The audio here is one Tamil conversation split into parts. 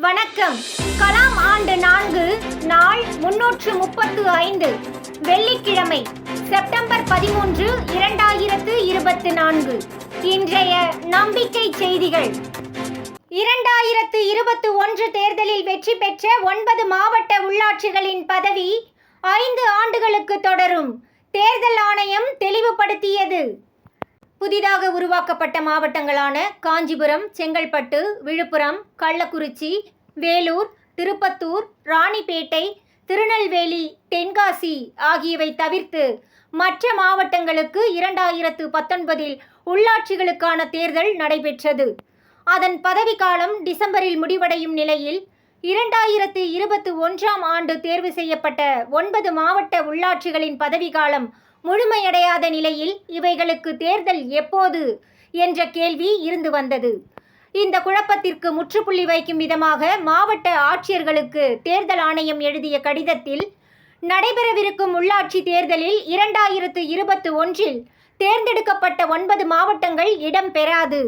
வணக்கம். கலாம் ஆண்டு 4 நாள் 335 வெள்ளிக்கிழமை செப்டம்பர் 13, 2024. இன்றைய நம்பிக்கை செய்திகள். 2021 தேர்தலில் வெற்றி பெற்ற 9 மாவட்ட உள்ளாட்சிகளின் பதவி 5 ஆண்டுகளுக்கு தொடரும். தேர்தல் ஆணையம் தெளிவுபடுத்தியது. புதிதாக உருவாக்கப்பட்ட மாவட்டங்களான காஞ்சிபுரம், செங்கல்பட்டு, விழுப்புரம், கள்ளக்குறிச்சி, வேலூர், திருப்பத்தூர், ராணிப்பேட்டை, திருநெல்வேலி, தென்காசி ஆகியவை தவிர்த்து மற்ற மாவட்டங்களுக்கு 2019 உள்ளாட்சிகளுக்கான தேர்தல் நடைபெற்றது. அதன் பதவிக்காலம் டிசம்பரில் முடிவடையும் நிலையில் 2021 ஆண்டு தேர்வு செய்யப்பட்ட 9 மாவட்ட உள்ளாட்சிகளின் பதவிக்காலம் முழுமையடையாத நிலையில் இவைகளுக்கு தேர்தல் எப்போது என்ற கேள்வி இருந்து வந்தது. இந்த குழப்பத்திற்கு முற்றுப்புள்ளி வைக்கும் விதமாக மாவட்ட ஆட்சியர்களுக்கு தேர்தல் ஆணையம் எழுதிய கடிதத்தில், நடைபெறவிருக்கும் உள்ளாட்சி தேர்தலில் 2021 தேர்ந்தெடுக்கப்பட்ட 9 மாவட்டங்கள் இடம்பெறாது.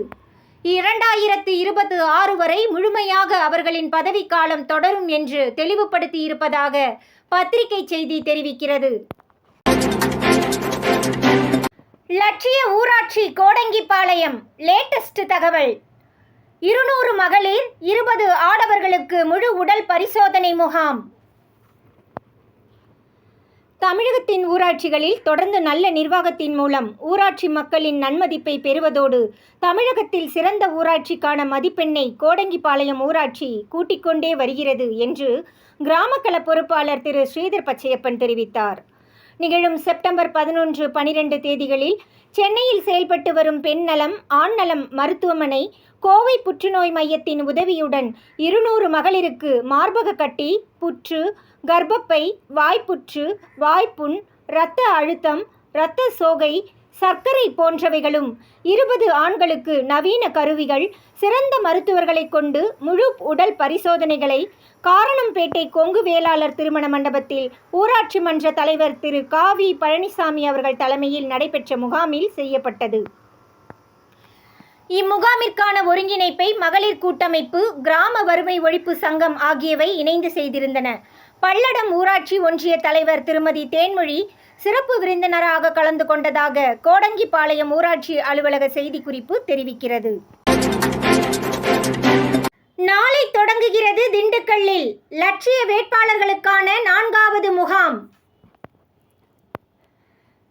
2026 வரை முழுமையாக அவர்களின் பதவிக்காலம் தொடரும் என்று தெளிவுபடுத்தியிருப்பதாக பத்திரிகை செய்தி தெரிவிக்கிறது. லட்சிய ஊராட்சி கோடங்கிபாளையம் லேட்டஸ்ட் தகவல். 200 மகளிர் 20 ஆடவர்களுக்கு முழு உடல் பரிசோதனை முகாம். தமிழகத்தின் ஊராட்சிகளில் தொடர்ந்து நல்ல நிர்வாகத்தின் மூலம் ஊராட்சி மக்களின் நன்மதிப்பை பெறுவதோடு தமிழகத்தில் சிறந்த ஊராட்சிக்கான மதிப்பெண்ணை கோடங்கிபாளையம் ஊராட்சி கூட்டிக்கொண்டே வருகிறது என்று கிராமக்கள பொறுப்பாளர் திரு ஸ்ரீதர் பச்சையப்பன் தெரிவித்தார். நிகழும் செப்டம்பர் 11, 12 தேதிகளில் சென்னையில் செயல்பட்டு வரும் பெண் நலம், ஆண் நலம் மருத்துவமனை, கோவை புற்றுநோய் மையத்தின் உதவியுடன் 200 மகளிருக்கு மார்பக கட்டி, புற்று, கர்ப்பப்பை, வாய்ப்புற்று, வாய்ப்புண், இரத்த அழுத்தம், இரத்த சோகை, சர்க்கரை போன்றவைகளும், 20 ஆண்களுக்கு நவீன கருவிகள், சிறந்த மருத்துவர்களை கொண்டு முழு உடல் பரிசோதனைகளை காரணம்பேட்டை கொங்கு வேளாளர் திருமண மண்டபத்தில் ஊராட்சி மன்ற தலைவர் திரு காவி பழனிசாமி அவர்கள் தலைமையில் நடைபெற்ற முகாமில் செய்யப்பட்டது. இம்முகாமிற்கான ஒருங்கிணைப்பை மகளிர் கூட்டமைப்பு, கிராம வறுமை ஒழிப்பு சங்கம் ஆகியவை இணைந்து செய்திருந்தன. பல்லடம் ஊராட்சி ஒன்றிய தலைவர் திருமதி தேன்மொழி சிறப்பு விருந்தினராக கலந்து கொண்டதாக கோடங்கிபாளையம் ஊராட்சி அலுவலக செய்திக்குறிப்பு தெரிவிக்கிறது. நாளை தொடங்குகிறது திண்டுக்கல்லில் லட்சிய வேட்பாளர்களுக்கான 4வது முகாம்.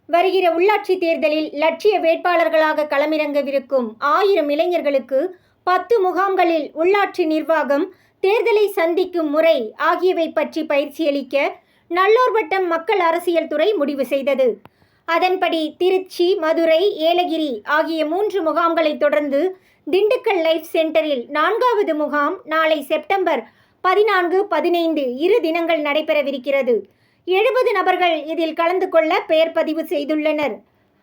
வருகிற உள்ளாட்சி தேர்தலில் லட்சிய வேட்பாளர்களாக களமிறங்கவிருக்கும் 1000 இளைஞர்களுக்கு 10 முகாம்களில் உள்ளாட்சி நிர்வாகம், தேர்தலை சந்திக்கும் முறை ஆகியவை பற்றி பயிற்சியளிக்க நல்லூர் வட்டம் மக்கள் அரசியல் துறை முடிவு செய்தது. அதன்படி திருச்சி, மதுரை, ஏலகிரி ஆகிய 3 முகாம்களை தொடர்ந்து திண்டுக்கல் லைஃப் சென்டரில் 4வது முகாம் நாளை செப்டம்பர் 14, 15 2 தினங்கள் நடைபெறவிருக்கிறது. 70 நபர்கள் இதில் கலந்து கொள்ள பெயர் பதிவு செய்துள்ளனர்.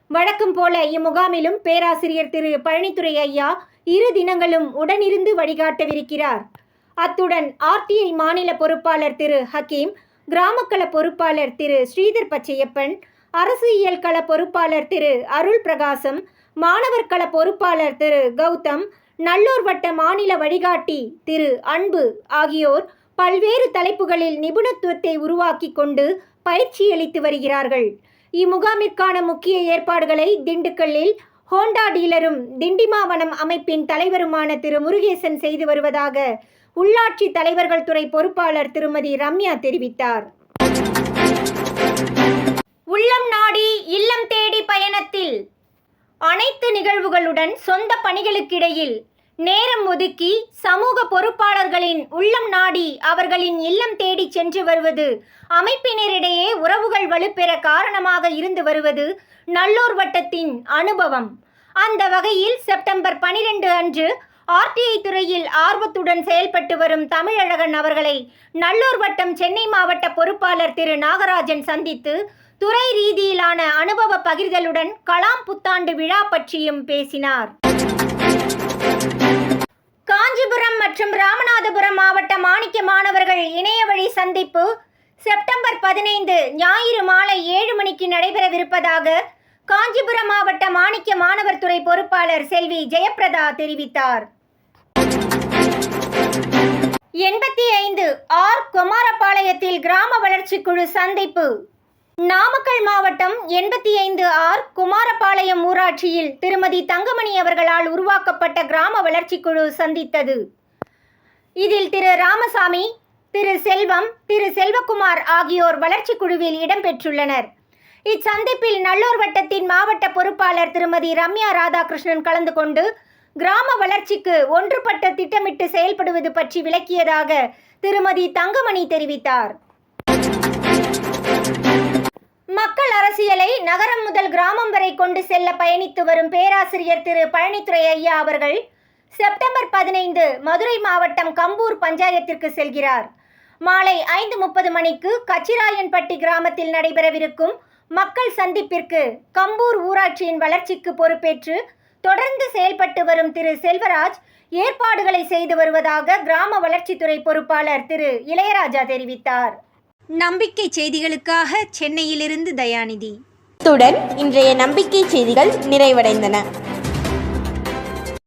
வழக்கம் போல இம்முகாமிலும் பேராசிரியர் திரு பழனித்துறை ஐயா 2 தினங்களும் உடனிருந்து வழிகாட்டவிருக்கிறார். அத்துடன் ஆர்டிஐ மாநில பொறுப்பாளர் திரு ஹக்கீம், கிராமக்கள பொறுப்பாளர் திரு ஸ்ரீதர் பச்சையப்பன், அரசியல் கள பொறுப்பாளர் திரு அருள் பிரகாசம், மாணவர் கள பொறுப்பாளர் திரு கௌதம், நல்லூர் வட்ட மாநில வழிகாட்டி திரு அன்பு ஆகியோர் பல்வேறு தலைப்புகளில் நிபுணத்துவத்தை உருவாக்கி கொண்டு பயிற்சியளித்து வருகிறார்கள். இம்முகாமிற்கான முக்கிய ஏற்பாடுகளை திண்டுக்கல்லில் ஹோண்டா டீலரும் திண்டிமாவனம் அமைப்பின் தலைவருமான திரு முருகேசன் செய்து வருவதாக உள்ளாட்சி தலைவர்கள் துறை பொறுப்பாளர் திருமதி ரம்யா தெரிவித்தார். உள்ளம் நாடி இல்லம் தேடி பயணத்தில் அனைத்து நிகழ்வுகளுடன் சொந்த பணிகளுக்கிடையில் நேரம் ஒதுக்கி சமூக பொறுப்பாளர்களின் உள்ளம் நாடி அவர்களின் இல்லம் தேடி சென்று வருவது அமைப்பினரிடையே உறவுகள் வலுப்பெற காரணமாக இருந்து வருவது நல்லூர் வட்டத்தின் அனுபவம். அந்த வகையில் செப்டம்பர் 12 அன்று ஆர்டிஐ துறையில் ஆர்வத்துடன் செயல்பட்டு வரும் தமிழழகன் அவர்களை நல்லூர் வட்டம் சென்னை மாவட்ட பொறுப்பாளர் திரு நாகராஜன் சந்தித்து துறை ரீதியிலான அனுபவ பகிர்தலுடன் கலாம் புத்தாண்டு விழா பற்றியும் பேசினார். காஞ்சிபுரம் மற்றும் ராமநாதபுரம் மாவட்ட மாணிக்க மாணவர்கள் இணைய வழி சந்திப்பு செப்டம்பர் 15 ஞாயிறு மாலை 7 மணிக்கு நடைபெறவிருப்பதாக காஞ்சிபுரம் மாவட்ட மாணிக்க மாணவர் துறை பொறுப்பாளர் செல்வி ஜெயப்பிரதா தெரிவித்தார். 85 ஆர் குமாரபாளையத்தில் கிராம வளர்ச்சி குழு சந்திப்பு. நாமக்கல் மாவட்டம் 85 ஆர் குமாரபாளையம் ஊராட்சியில் திருமதி தங்கமணி அவர்களால் உருவாக்கப்பட்ட கிராம வளர்ச்சி குழு சந்தித்தது. இதில் திரு ராமசாமி, திரு செல்வம், திரு செல்வகுமார் ஆகியோர் வளர்ச்சி குழுவில் இடம்பெற்றுள்ளனர். இச்சந்திப்பில் நல்லூர் வட்டத்தின் மாவட்ட பொறுப்பாளர் திருமதி ரம்யா ராதாகிருஷ்ணன் கலந்து கொண்டு கிராம வளர்ச்சிக்கு ஒன்றுபட்ட திட்டமிட்டு செயல்படுவது பற்றி விளக்கியதாக திருமதி தங்கமணி தெரிவித்தார். மக்கள் அரசியலை நகரம் முதல் கிராமம் வரை கொண்டு செல்ல பயணித்து வரும் பேராசிரியர் திரு பழனித்துறை ஐயா அவர்கள் செப்டம்பர் 15 மதுரை மாவட்டம் கம்பூர் பஞ்சாயத்திற்கு செல்கிறார். மாலை 5:30 மணிக்கு கச்சிராயன்பட்டி கிராமத்தில் நடைபெறவிருக்கும் மக்கள் சந்திப்பிற்கு கம்பூர் ஊராட்சியின் வளர்ச்சிக்கு பொறுப்பேற்று தொடர்ந்து செயல்பட்டு வரும் திரு செல்வராஜ் ஏற்பாடுகளை செய்து வருவதாக கிராம வளர்ச்சித்துறை பொறுப்பாளர் திரு இளையராஜா தெரிவித்தார். நம்பிக்கை செய்திகளுக்காக சென்னையிலிருந்து தயாநிதி. இத்துடன் இன்றைய நம்பிக்கை செய்திகள் நிறைவடைந்தன.